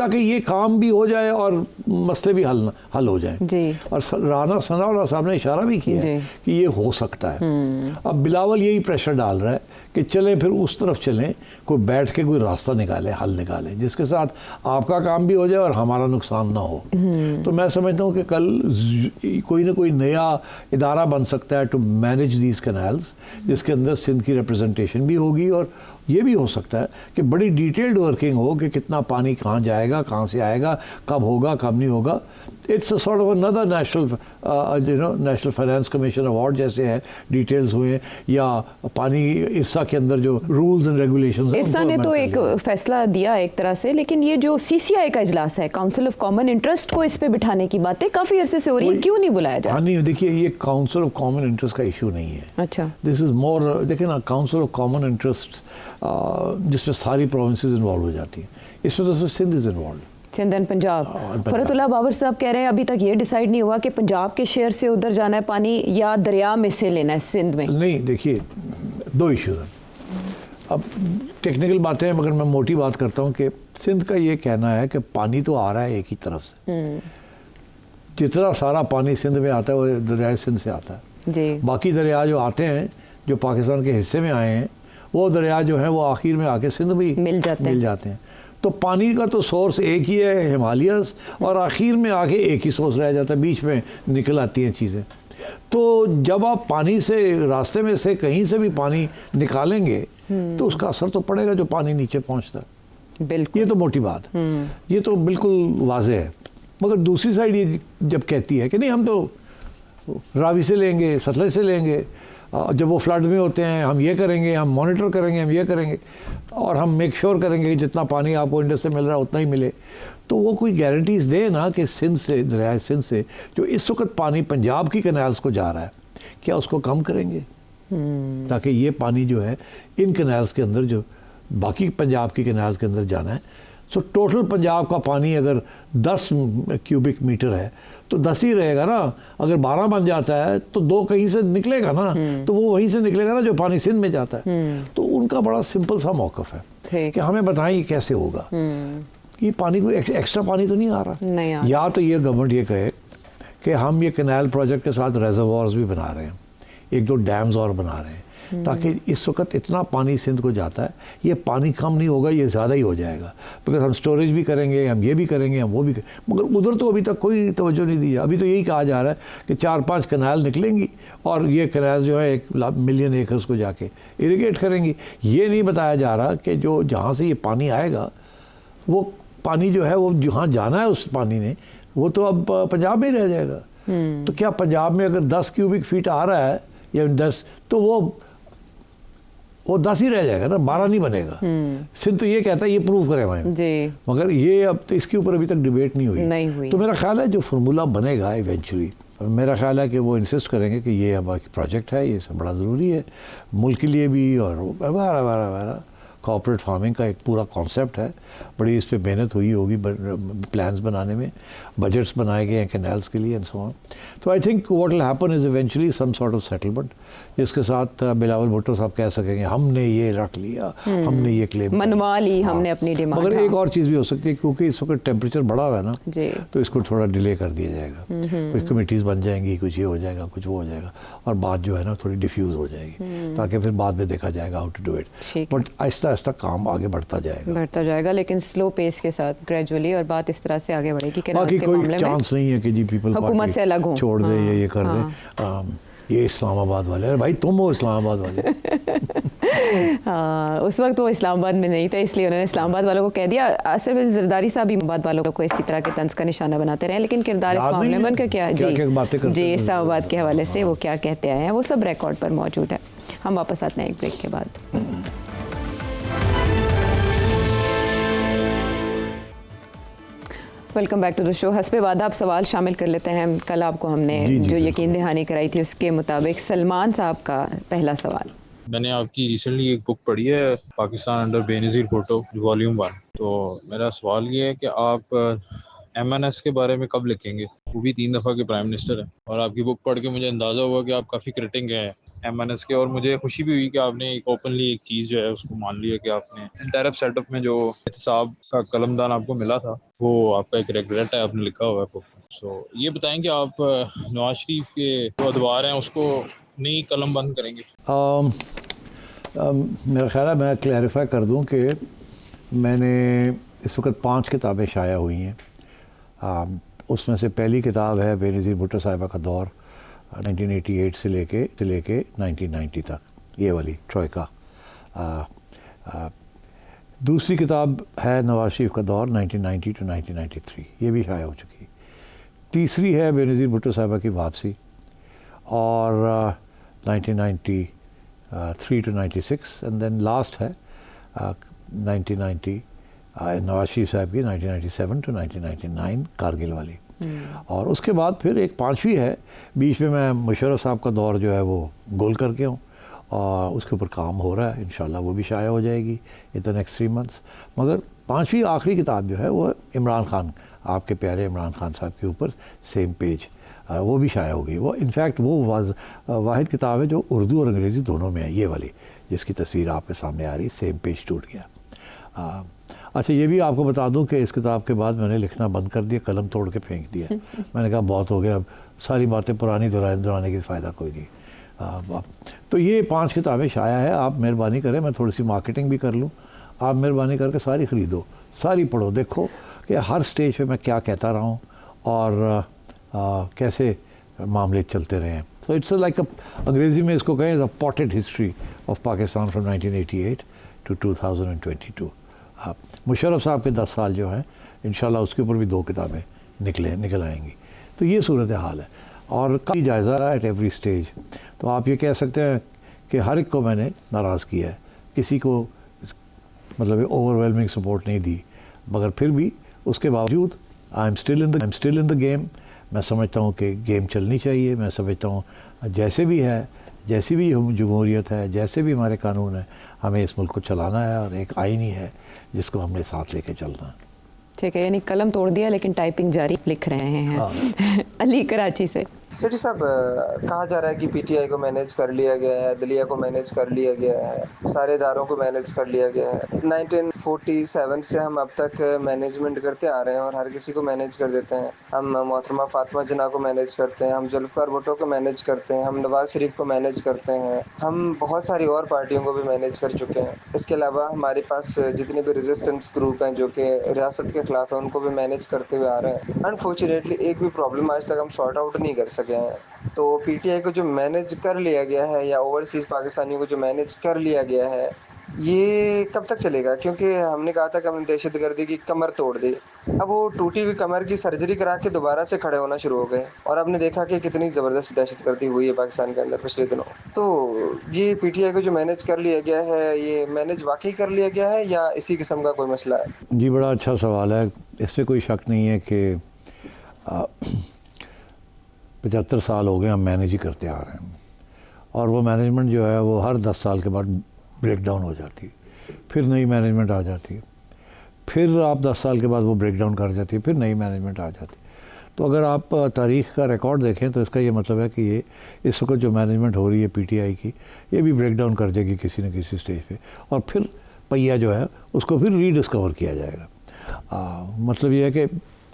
تاکہ یہ کام بھی ہو جائے اور مسئلے بھی حل ہو جائیں. جی. اور رانا ثناء اللہ صاحب نے اشارہ بھی کیا ہے کہ یہ ہو سکتا ہے. اب بلاول یہی پریشر ڈال رہا ہے کہ چلیں پھر اس طرف چلیں, کوئی بیٹھ کے کوئی راستہ نکالیں, حل نکالیں جس کے ساتھ آپ کا کام بھی ہو جائے اور ہمارا نقصان نہ ہو. تو میں سمجھتا ہوں کہ کل کوئی نہ کوئی نیا ادارہ بن سکتا ہے ٹو مینیج دیز کنالز, جس کے اندر سندھ کی ریپرزنٹیشن بھی ہوگی, اور یہ بھی ہو سکتا ہے کہ بڑی ڈیٹیلڈ ورکنگ ہو کہ کتنا پانی کہاں جائے گا, کہاں سے آئے گا, کب ہوگا, کب نہیں ہوگا. It's sort of another National Finance Commission Award جیسے ہے, ڈیٹیلز ہوئے, یا پانی ارسا کے اندر جو رولز اینڈ ریگولیشنز ہیں. ارسا نے تو ایک فیصلہ دیا ایک طرح سے, لیکن یہ جو سی سی آئی کا اجلاس ہے, کاؤنسل آف کامن انٹرسٹ کو اس پہ بٹھانے کی باتیں کافی عرصے سے ہو رہی ہیں, کیوں نہیں بلایا جا رہا؟ نہیں دیکھیے, یہ کاؤنسل آف کامن انٹرسٹ کا ایشو نہیں ہے. اچھا. دس از مور, دیکھیں نا, کاؤنسل آف کامن انٹرسٹ جس میں ساری پروونسز انوالو ہو جاتی ہیں, اس میں تو صرف Sindh is involved, Sindh and Punjab. Farhat Ullah Babar صاحب کہہ رہے ہیں ابھی تک یہ ڈیسائیڈ نہیں ہوا کہ پنجاب کے شیئر سے ادھر جانا ہے پانی یا دریا میں سے لینا ہے سندھ میں. نہیں دیکھیے, دو ایشوز ہیں. اب ٹیکنیکل باتیں ہیں, مگر میں موٹی بات کرتا ہوں کہ سندھ کا یہ کہنا ہے کہ پانی تو آ رہا ہے ایک ہی طرف سے, جتنا سارا پانی سندھ میں آتا ہے وہ دریائے سندھ سے آتا ہے. جی. باقی دریا جو آتے ہیں جو پاکستان کے حصے میں آئے ہیں, وہ دریا جو ہیں وہ آخر میں آ کے سندھ بھی مل جاتے ہیں. تو پانی کا تو سورس ایک ہی ہے, ہمالیاز, اور آخر میں آ کے ایک ہی سورس رہ جاتا ہے, بیچ میں نکل آتی ہیں چیزیں. تو جب آپ پانی سے, راستے میں سے کہیں سے بھی پانی نکالیں گے تو اس کا اثر تو پڑے گا جو پانی نیچے پہنچتا ہے. بالکل, یہ تو موٹی بات ہے, یہ تو بالکل واضح ہے. مگر دوسری سائڈ یہ جب کہتی ہے کہ نہیں ہم تو راوی سے لیں گے, ستلج سے لیں گے, جب وہ فلڈ میں ہوتے ہیں ہم یہ کریں گے, ہم مانیٹر کریں گے, ہم یہ کریں گے, اور ہم میک شور کریں گے کہ جتنا پانی آپ کو انڈس سے مل رہا ہے اتنا ہی ملے. تو وہ کوئی گارنٹیز دے نا کہ سندھ سے, دریائے سندھ سے جو اس وقت پانی پنجاب کی کنالز کو جا رہا ہے, کیا اس کو کم کریں گے تاکہ یہ پانی جو ہے ان کنالز کے اندر, جو باقی پنجاب کی کنالز کے اندر جانا ہے. سو ٹوٹل پنجاب کا پانی اگر 10 کیوبک میٹر ہے تو 10 ہی رہے گا نا. اگر 12 بن جاتا ہے تو 2 کہیں سے نکلے گا نا, تو وہ وہیں سے نکلے گا نا جو پانی سندھ میں جاتا ہے. تو ان کا بڑا سمپل سا موقف ہے کہ ہمیں بتائیں یہ کیسے ہوگا. یہ پانی کو ایکسٹرا پانی تو نہیں آ رہا. یا تو یہ گورنمنٹ یہ کہے کہ ہم یہ کینال پروجیکٹ کے ساتھ ریزروارز بھی بنا رہے ہیں, 1-2 ڈیمز اور بنا رہے ہیں, تاکہ اس وقت اتنا پانی سندھ کو جاتا ہے, یہ پانی کم نہیں ہوگا, یہ زیادہ ہی ہو جائے گا. بیکاز ہم سٹوریج بھی کریں گے, ہم یہ بھی کریں گے, ہم وہ بھی کریں گے. مگر ادھر تو ابھی تک کوئی توجہ نہیں دی. ابھی تو یہی کہا جا رہا ہے کہ 4-5 کنال نکلیں گی اور یہ کنال جو ہے 1 ملین ایکرز کو جا کے اریگیٹ کریں گی. یہ نہیں بتایا جا رہا کہ جو جہاں سے یہ پانی آئے گا, وہ پانی جو ہے وہ جہاں جانا ہے اس پانی نے, وہ تو اب پنجاب میں ہی رہ جائے گا. تو کیا پنجاب میں اگر 10 کیوبک فیٹ آ رہا ہے یا 10, تو وہ 10 ہی رہ جائے گا نا, 12 نہیں بنے گا. سندھ تو یہ کہتا ہے, یہ پروف کرے ہمیں جی, مگر یہ اب تو اس کے اوپر ابھی تک ڈیبیٹ نہیں ہوئی. تو میرا خیال ہے جو فارمولہ بنے گا ایونچولی, میرا خیال ہے کہ وہ انسسٹ کریں گے کہ یہ ہمارا پروجیکٹ ہے, یہ سب بڑا ضروری ہے ملک کے لیے بھی, اور ہمارا کوآپریٹ فارمنگ کا ایک پورا کانسیپٹ ہے. بڑی اس پہ محنت ہوئی ہوگی پلانز بنانے میں, بجٹس بنائے گئے ہیں کینالز کے لیے اینڈ سو آن. تو I think what will happen is eventually some sort of settlement, جس کے ساتھ بلاول بھٹو صاحب کہہ سکیں گے ہم نے یہ رکھ لیا, ہم نے یہ کلیم منوا لی, ہم نے اپنی ڈیمانڈ. مگر ایک اور چیز بھی ہو سکتی ہے, کیونکہ اس وقت ٹیمپریچر بڑا ہوا ہے نا, تو اس کو تھوڑا ڈیلے کر دیا جائے گا. کچھ کمیٹیز بن جائیں گی, کچھ یہ ہو جائے گا, کچھ وہ ہو جائے گا, اور بات جو ہے نا تھوڑی ڈیفیوز ہو جائے گی, تاکہ پھر بعد میں دیکھا جائے گا how to do it. But آہستہ آہستہ کام آگے بڑھتا جائے گا, لیکن سلو پیس کے ساتھ گریجولی, اور بات اس طرح سے آگے بڑھے گی کہ باقی کوئی چانس نہیں ہے کہ جی پیپل حکومت سے الگ ہوں, چھوڑ دے یا یہ کر دے. یہ اسلام آباد والے, ارے بھائی تم ہو اسلام آباد والے. اس وقت وہ اسلام آباد میں نہیں تھا, اس لیے انہوں نے اسلام آباد والوں کو کہہ دیا. آصف زرداری صاحب بھی آباد والوں کو اسی طرح کے طنز کا نشانہ بناتے رہے, لیکن کردار اس معاملے میں ان کا کیا ہے جی اسلام آباد کے حوالے سے وہ کیا کہتے آئے ہیں, وہ سب ریکارڈ پر موجود ہے. ہم واپس آتے ہیں ایک بریک کے بعد. ویلکم بیک ٹو دا شو. حسب وعدہ آپ سوال شامل کر لیتے ہیں. کل آپ کو ہم نے جو یقین دہانی کرائی تھی اس کے مطابق سلمان صاحب کا پہلا سوال. میں نے آپ کی ریسنٹلی ایک بک پڑھی ہے, پاکستان انڈر بے نظیر بھٹو, والیوم 1. تو میرا سوال یہ ہے کہ آپ MNS کے بارے میں کب لکھیں گے؟ وہ بھی 3 دفعہ کے پرائم منسٹر ہیں, اور آپ کی بک پڑھ کے مجھے اندازہ ہوا کہ آپ کافی کرٹنگ ہیں MNS کے, اور مجھے خوشی بھی ہوئی کہ آپ نے ایک اوپنلی ایک چیز جو ہے اس کو مان لیا کہ آپ نے انٹیرف سیٹ اپ میں جو احتساب کا قلم دان آپ کو ملا تھا وہ آپ کا ایک ریگریٹ ہے، آپ نے لکھا ہوا ہے. سو یہ بتائیں کہ آپ نواز شریف کے جو ادوار ہیں اس کو نئی قلم بند کریں گے؟ میرا خیال ہے میں کلیریفائی کر دوں کہ میں نے اس وقت 5 کتابیں شائع ہوئی ہیں. اس میں سے پہلی کتاب ہے بے نظیر بھٹو صاحبہ کا دور 1988 سے لے کے 1990 تک، یہ والی ٹروئکا. دوسری کتاب ہے نواز شریف کا دور 1990 to 1993، یہ بھی شائع ہو چکی. تیسری ہے بے نظیر بھٹو صاحبہ کی واپسی، اور 1993 to 96، اینڈ دین لاسٹ ہے 1990 نواز شریف صاحب کی 1997 to 1999 کارگل والی. اور اس کے بعد پھر ایک 5ویں ہے بیچ میں مشرف صاحب کا دور جو ہے وہ گول کر کے ہوں، اور اس کے اوپر کام ہو رہا ہے، انشاءاللہ وہ بھی شائع ہو جائے گی ان دا نیکسٹ 3 months. مگر 5ویں آخری کتاب جو ہے وہ عمران خان، آپ کے پیارے عمران خان صاحب کے اوپر سیم پیج، وہ بھی شائع ہو گئی. وہ انفیکٹ وہ واحد کتاب ہے جو اردو اور انگریزی دونوں میں ہے، یہ والی جس کی تصویر آپ کے سامنے آ رہی، سیم پیج ٹوٹ گیا. اچھا یہ بھی آپ کو بتا دوں کہ اس کتاب کے بعد میں نے لکھنا بند کر دیا، قلم توڑ کے پھینک دیا. میں نے کہا بہت ہو گیا، اب ساری باتیں پرانی دہرانے کی فائدہ کوئی نہیں. تو یہ 5 کتابیں شائع ہے. آپ مہربانی کریں، میں تھوڑی سی مارکیٹنگ بھی کر لوں، آپ مہربانی کر کے ساری خریدو، ساری پڑھو، دیکھو کہ ہر سٹیج پہ میں کیا کہتا رہا ہوں اور کیسے معاملے چلتے رہے ہیں. سو اٹس لائک انگریزی میں اس کو کہیں potted history of Pakistan from 1988 to 2022. Musharraf صاحب کے 10 سال جو ہیں انشاءاللہ اس کے اوپر بھی 2 کتابیں نکل آئیں گی. تو یہ صورت حال ہے، اور کافی جائزہ رہا ایٹ ایوری سٹیج. تو آپ یہ کہہ سکتے ہیں کہ ہر ایک کو میں نے ناراض کیا ہے، کسی کو مطلب اوور ویلمنگ سپورٹ نہیں دی، مگر پھر بھی اس کے باوجود I am still in the game. میں سمجھتا ہوں کہ گیم چلنی چاہیے. میں سمجھتا ہوں جیسے بھی ہے، جیسی بھی جمہوریت ہے، جیسے بھی ہمارے قانون ہیں، ہمیں اس ملک کو چلانا ہے، اور ایک آئین ہی ہے جس کو ہم نے ساتھ لے کے چلنا ہے. ٹھیک ہے، یعنی قلم توڑ دیا لیکن ٹائپنگ جاری لکھ رہے ہیں. علی کراچی سے. سیٹھی صاحب، کہا جا رہا ہے کہ پی ٹی آئی کو مینیج کر لیا گیا ہے، عدلیہ کو مینیج کر لیا گیا ہے، سارے اداروں کو مینیج کر لیا گیا ہے. 1947 سے ہم اب تک مینجمنٹ کرتے آ رہے ہیں اور ہر کسی کو مینیج کر دیتے ہیں. ہم محترمہ فاطمہ جناح کو مینیج کرتے ہیں، ہم ذوالفقار بھٹو کو مینیج کرتے ہیں، ہم نواز شریف کو مینیج کرتے ہیں، ہم بہت ساری اور پارٹیوں کو بھی مینیج کر چکے ہیں. اس کے علاوہ ہمارے پاس جتنے بھی ریزسٹنس گروپ ہیں جو کہ ریاست کے خلاف ہیں، ان کو بھی مینیج کرتے ہوئے آ رہے ہیں. انفارچونیٹلی ایک بھی پرابلم آج تک ہم سارٹ آؤٹ نہیں کر سکے ہیں. تو پی ٹی آئی کو جو مینیج کر لیا گیا ہے، یا اوورسیز پاکستانیوں کو جو مینیج کر لیا گیا ہے، یہ کب تک چلے گا؟ کیونکہ ہم نے کہا تھا کہ ہم نے دہشت گردی کی کمر توڑ دی. اب وہ ٹوٹی ہوئی کمر کی سرجری کرا کے دوبارہ سے کھڑے ہونا شروع ہو گئے، اور ہم نے دیکھا کہ کتنی زبردست دہشت گردی ہوئی ہے پاکستان کے اندر پچھلے دنوں. تو یہ پی ٹی آئی کو جو مینیج کر لیا گیا ہے، یہ مینیج واقعی کر لیا گیا ہے یا اسی قسم کا کوئی مسئلہ ہے؟ جی بڑا اچھا سوال ہے. اس سے کوئی شک نہیں ہے کہ 75 سال ہو گئے ہم مینیج ہی کرتے آ رہے ہیں، اور وہ مینجمنٹ جو ہے وہ ہر 10 سال کے بعد بریک ڈاؤن ہو جاتی ہے، پھر نئی مینجمنٹ آ جاتی ہے، پھر آپ 10 سال کے بعد وہ بریک ڈاؤن کر جاتی ہے، پھر نئی مینجمنٹ آ جاتی ہے. تو اگر آپ تاریخ کا ریکارڈ دیکھیں تو اس کا یہ مطلب ہے کہ یہ اس وقت جو مینجمنٹ ہو رہی ہے پی ٹی آئی کی، یہ بھی بریک ڈاؤن کر جائے گی کسی نہ کسی سٹیج پہ، اور پھر پہیہ جو ہے اس کو پھر ری ڈسکور کیا جائے گا. مطلب یہ ہے کہ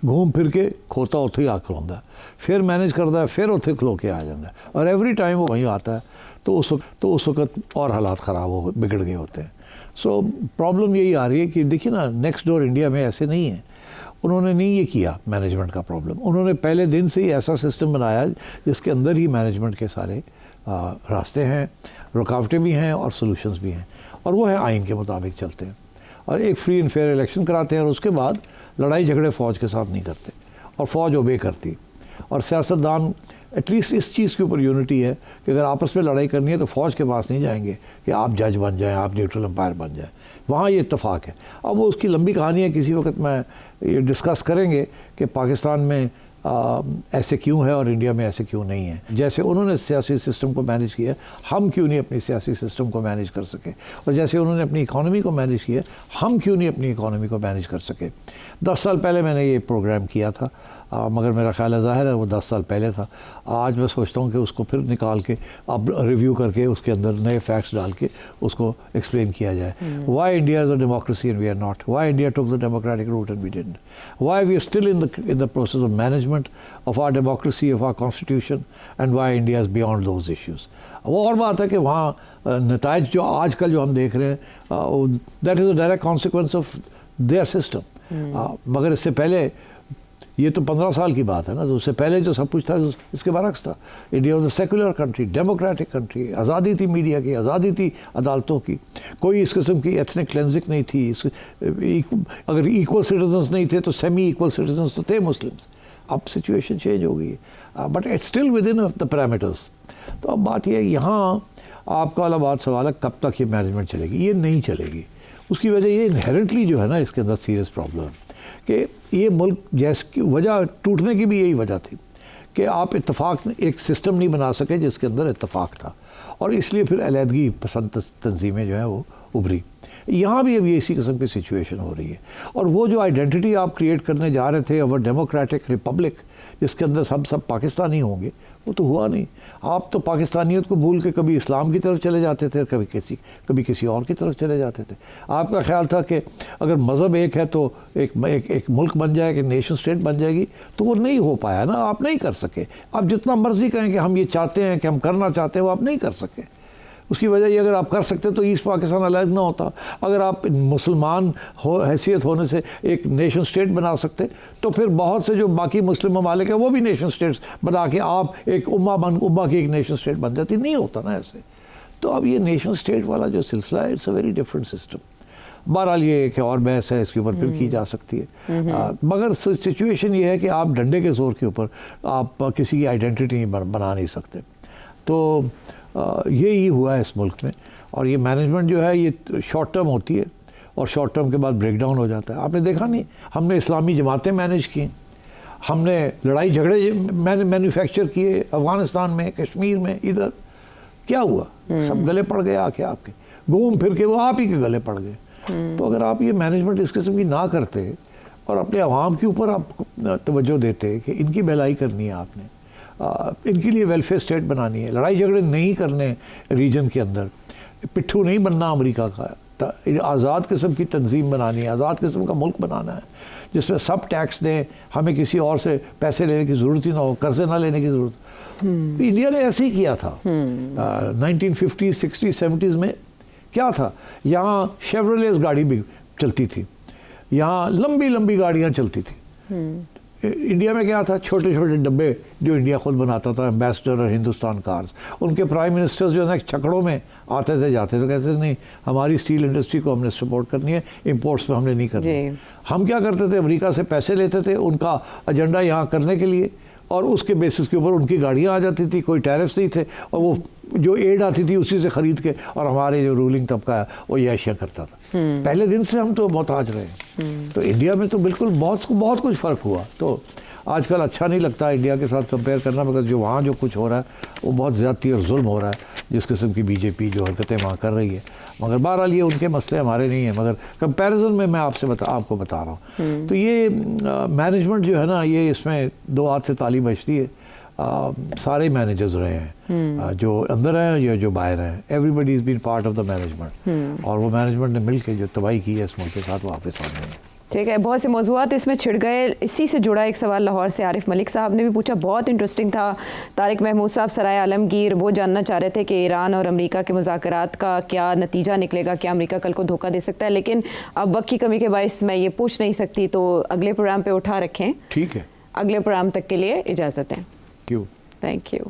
گھوم پھر کے کھوتا اتھے ہی آ کھلوندا ہے، پھر مینیج کرتا ہے، پھر اتھے کھلو کے آ جاتا ہے، اور ایوری ٹائم وہ وہیں آتا ہے. تو اس وقت اور حالات خراب بگڑ گئے ہوتے ہیں. سو پرابلم یہی آ رہی ہے کہ دیکھیے نا، نیکسٹ ڈور انڈیا میں ایسے نہیں ہے، انہوں نے نہیں یہ کیا مینجمنٹ کا پرابلم. انہوں نے پہلے دن سے ہی ایسا سسٹم بنایا جس کے اندر ہی مینجمنٹ کے سارے راستے ہیں، رکاوٹیں بھی ہیں اور سولوشنز بھی ہیں، اور وہ ہے آئین کے مطابق چلتے ہیں، اور ایک فری اینڈ فیئر الیکشن کراتے ہیں، اور اس کے بعد لڑائی جھگڑے فوج کے ساتھ نہیں کرتے، اور فوج اوبے کرتی. اور سیاستدان ایٹ لیسٹ اس چیز کے اوپر یونٹی ہے کہ اگر آپس میں لڑائی کرنی ہے تو فوج کے پاس نہیں جائیں گے کہ آپ جج بن جائیں، آپ نیوٹرل امپائر بن جائیں. وہاں یہ اتفاق ہے. اب وہ اس کی لمبی کہانی ہے، کسی وقت میں یہ ڈسکس کریں گے کہ پاکستان میں ایسے کیوں ہے اور انڈیا میں ایسے کیوں نہیں ہے. جیسے انہوں نے سیاسی سسٹم کو مینیج کیا ہم کیوں نہیں اپنی سیاسی سسٹم کو مینیج کر سکے, اور جیسے انہوں نے اپنی اکانومی کو مینیج کیا ہم کیوں نہیں اپنی اکانومی کو مینیج کر سکے. 10 سال پہلے میں نے یہ پروگرام کیا تھا, مگر میرا خیال ہے ظاہر ہے وہ 10 سال پہلے تھا. آج میں سوچتا ہوں کہ اس کو پھر نکال کے اب ریویو کر کے اس کے اندر نئے فیکٹس ڈال کے اس کو ایکسپلین کیا جائے. Why India is a democracy and we are not, why India took the democratic route and we didn't, why we are still in the process of management of our democracy, of our constitution, and why India is beyond those issues. وہ اور بات ہے کہ وہاں نتائج جو آج کل جو ہم دیکھ رہے ہیں that is a direct consequence of their system. مگر اس سے پہلے یہ تو 15 سال کی بات ہے نا, تو اس سے پہلے جو سب کچھ تھا اس کے برعکس تھا. India was a secular country, democratic country, آزادی تھی میڈیا کی, آزادی تھی عدالتوں کی, کوئی اس قسم کی ایتھنک کلینزنگ نہیں تھی. اگر ایکول سٹیزنس نہیں تھے تو سیمی ایکول سٹیزنس تو تھے مسلمس. اب سچویشن چینج ہو گئی ہے, but it's still within the parameters. تو اب بات یہ ہے یہاں آپ کا والا بات سوال ہے کب تک یہ مینجمنٹ چلے گی. یہ نہیں چلے گی. اس کی وجہ یہ انہیرنٹلی جو ہے نا اس کے اندر سیریس پرابلم کہ یہ ملک جیسے وجہ ٹوٹنے کی بھی یہی وجہ تھی کہ آپ اتفاق ایک سسٹم نہیں بنا سکے جس کے اندر اتفاق تھا, اور اس لیے پھر علیحدگی پسند تنظیمیں جو ہیں وہ ابھری. یہاں بھی اب یہ اسی قسم کی سچویشن ہو رہی ہے, اور وہ جو آئیڈینٹی آپ کریٹ کرنے جا رہے تھے اور ڈیموکریٹک ریپبلک جس کے اندر سب پاکستانی ہوں گے, وہ تو ہوا نہیں. آپ تو پاکستانیت کو بھول کے کبھی اسلام کی طرف چلے جاتے تھے, کبھی کسی اور کی طرف چلے جاتے تھے. آپ کا خیال تھا کہ اگر مذہب ایک ہے تو ایک ملک بن جائے, ایک نیشن اسٹیٹ بن جائے گی, تو وہ نہیں ہو پایا نا, آپ نہیں کر سکے. آپ جتنا مرضی کہیں کہ ہم یہ چاہتے ہیں کہ ہم کرنا چاہتے ہیں, وہ آپ نہیں کر سکے. اس کی وجہ یہ اگر آپ کر سکتے تو ایسٹ پاکستان علیحدہ نہ ہوتا. اگر آپ مسلمان حیثیت ہونے سے ایک نیشن اسٹیٹ بنا سکتے تو پھر بہت سے جو باقی مسلم ممالک ہیں وہ بھی نیشن اسٹیٹس بنا کے آپ ایک امہ کی ایک نیشن اسٹیٹ بن جاتی. نہیں ہوتا نا ایسے. تو اب یہ نیشن اسٹیٹ والا جو سلسلہ ہے it's a very different system. بہرحال یہ ایک اور بحث ہے, اس کے اوپر پھر کی جا سکتی ہے, مگر سچویشن یہ ہے کہ آپ ڈنڈے کے زور کے اوپر آپ کسی کی آئیڈینٹی بنا نہیں سکتے. تو یہی ہوا ہے اس ملک میں, اور یہ مینجمنٹ جو ہے یہ شارٹ ٹرم ہوتی ہے اور شارٹ ٹرم کے بعد بریک ڈاؤن ہو جاتا ہے. آپ نے دیکھا نہیں, ہم نے اسلامی جماعتیں مینیج کی, ہم نے لڑائی جھگڑے مینوفیکچر کیے افغانستان میں, کشمیر میں, ادھر کیا ہوا؟ سب گلے پڑ گئے آ کے آپ کے, گھوم پھر کے وہ آپ ہی کے گلے پڑ گئے. تو اگر آپ یہ مینجمنٹ اس قسم کی نہ کرتے اور اپنے عوام کے اوپر آپ توجہ دیتے کہ ان کی بھلائی کرنی ہے, آپ نے ان کے لیے ویلفیئر اسٹیٹ بنانی ہے, لڑائی جھگڑے نہیں کرنے ریجن کے اندر, پٹھو نہیں بننا امریکہ کا, آزاد قسم کی تنظیم بنانی ہے, آزاد قسم کا ملک بنانا ہے جس میں سب ٹیکس دیں, ہمیں کسی اور سے پیسے لینے کی ضرورت ہی نہ ہو, قرضے نہ لینے کی ضرورت. انڈیا نے ایسے ہی کیا تھا 1950s 60s 70s میں. کیا تھا یہاں شیورولیز گاڑی بھی چلتی تھی, یہاں لمبی لمبی گاڑیاں چلتی تھیں. انڈیا میں کیا تھا, چھوٹے چھوٹے ڈبے جو انڈیا خود بناتا تھا, ایمبیسڈر اور ہندوستان کارز. ان کے پرائم منسٹرز جو ہے نا چھکڑوں میں آتے تھے جاتے تھے, کہتے تھے نہیں ہماری اسٹیل انڈسٹری کو ہم نے سپورٹ کرنی ہے, امپورٹس پہ ہم نے نہیں کرنی. ہم کیا کرتے تھے, امریکہ سے پیسے لیتے تھے ان کا ایجنڈا یہاں کرنے کے لیے, اور اس کے بیسس کے اوپر ان کی گاڑیاں آ جاتی تھی, کوئی ٹیرفس نہیں تھے, اور وہ جو ایڈ آتی تھی اسی سے خرید کے, اور ہمارے جو رولنگ طبقہ ہے وہ یہ اشیاء کرتا تھا. پہلے دن سے ہم تو محتاج رہے. تو انڈیا میں تو بالکل بہت کچھ فرق ہوا. تو آج کل اچھا نہیں لگتا انڈیا کے ساتھ کمپیئر کرنا, مگر جو وہاں جو کچھ ہو رہا ہے وہ بہت زیادتی اور ظلم ہو رہا ہے جس قسم کی بی جے پی جو حرکتیں وہاں کر رہی ہے. مگر بہرحال یہ ان کے مسئلے ہمارے نہیں ہیں, مگر کمپیریزن میں میں آپ کو بتا رہا ہوں. تو یہ مینجمنٹ جو ہے نا, یہ اس میں دو ہاتھ سے تالی بجتی ہے. سارے مینیجرز رہے ہیں, جو اندر ہیں یا جو باہر ہیں, everybody is been part of the management, اور وہ مینجمنٹ نے مل کے جو تباہی کی ہے اس ملک کے ساتھ وہ آپ کے سامنے ہے. ٹھیک ہے, بہت سے موضوعات اس میں چھڑ گئے. اسی سے جڑا ایک سوال لاہور سے عارف ملک صاحب نے بھی پوچھا, بہت انٹرسٹنگ تھا. طارق محمود صاحب سرائے عالمگیر, وہ جاننا چاہ رہے تھے کہ ایران اور امریکہ کے مذاکرات کا کیا نتیجہ نکلے گا, کیا امریکہ کل کو دھوکہ دے سکتا ہے. لیکن اب وقت کی کمی کے باعث میں یہ پوچھ نہیں سکتی, تو اگلے پروگرام پہ اٹھا رکھیں. ٹھیک ہے, اگلے پروگرام تک کے لیے اجازت ہے. کیوں, تھینک یو.